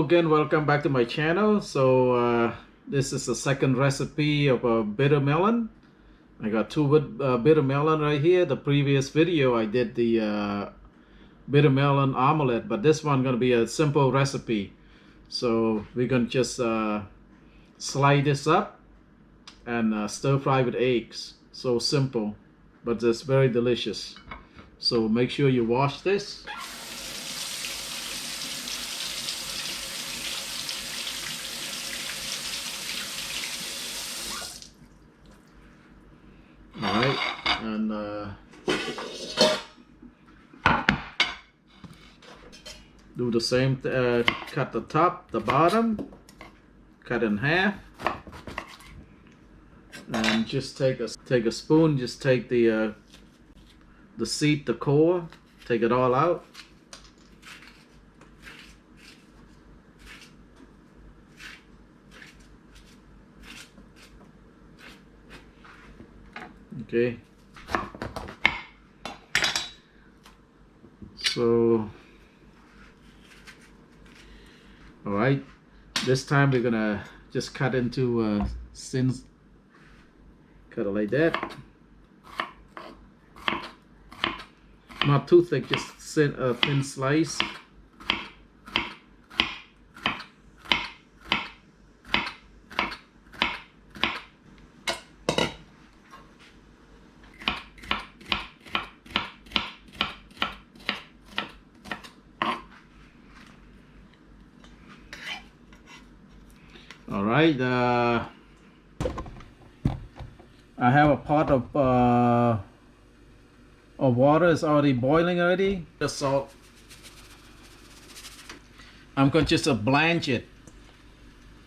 Hello again, welcome back to my channel. This is the second recipe of a bitter melon. I got two bitter melon right here. The previous video I did the bitter melon omelette, but this one gonna be a simple recipe. So we're gonna just slide this up and stir fry with eggs. So simple, but it's very delicious. So make sure you wash this. Alright, and do the same, cut the top, the bottom, cut in half, and just take a spoon, just take the seed, the core, take it all out. Okay, so all right, this time we're gonna just cut into cut it like that, not too thick, just thin slice. All right, I have a pot of water. It's already boiling already. The salt. I'm going to just blanch it.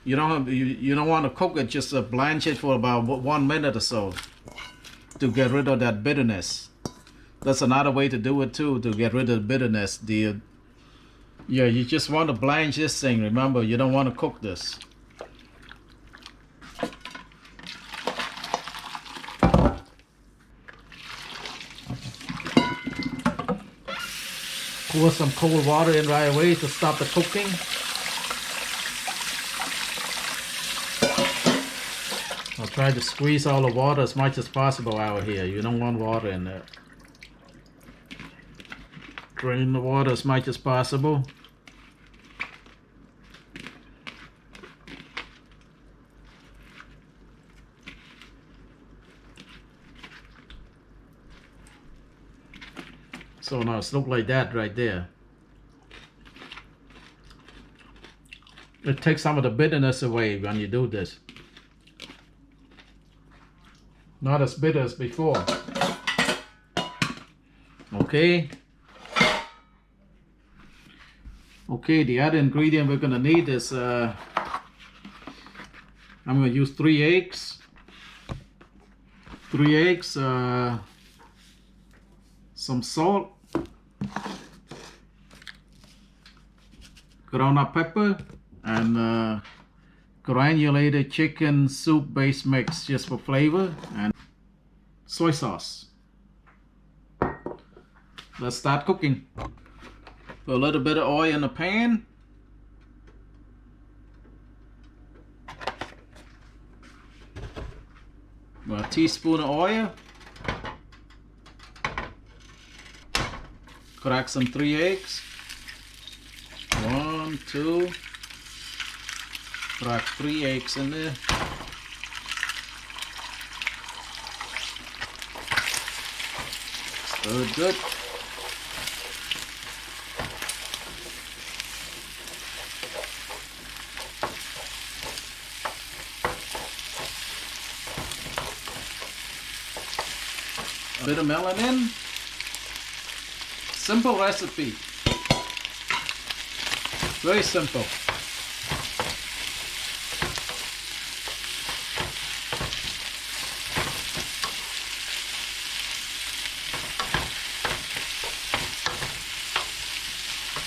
You don't want to cook it. Just blanch it for about 1 minute or so to get rid of that bitterness. That's another way to do it too, to get rid of the bitterness. Yeah, you just want to blanch this thing. Remember, you don't want to cook this. Pour some cold water in right away to stop the cooking. I'll try to squeeze all the water as much as possible out here. You don't want water in there. Drain the water as much as possible. So now it's look like that right there. It takes some of the bitterness away when you do this. Not as bitter as before. Okay. Okay, the other ingredient we're gonna need is I'm gonna use 3 eggs. 3 eggs, some salt, ground-up pepper, and granulated chicken soup base mix just for flavor, and soy sauce. Let's start cooking. Put a little bit of oil in the pan. About a teaspoon of oil. Crack some 3 eggs. 1, 2. Crack 3 eggs in there. Stir it good. A bit of melon in. Simple recipe. Very simple.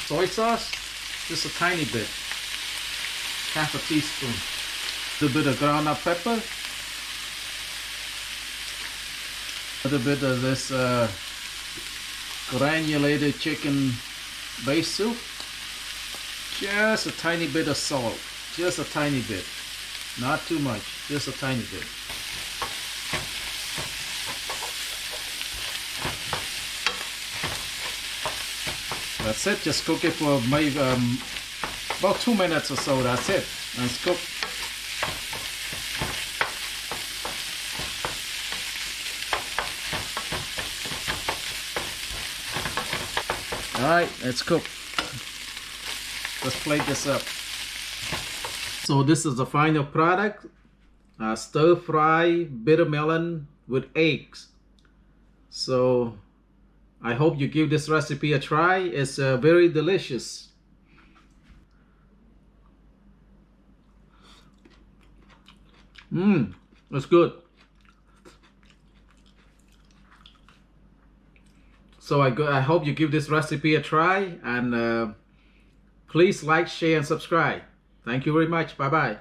Soy sauce, just a tiny bit. Half a teaspoon. A little bit of ground up pepper. A little bit of this granulated chicken base soup. Just a tiny bit of salt, just a tiny bit, not too much, just a tiny bit. That's it. Just cook it for maybe about 2 minutes or so. That's it. And it's cooked. Alright, it's cooked. Let's plate this up. So this is the final product. Stir fry bitter melon with eggs. So I hope you give this recipe a try. It's very delicious. It's good. So I hope you give this recipe a try, and please like, share, and subscribe. Thank you very much. Bye bye.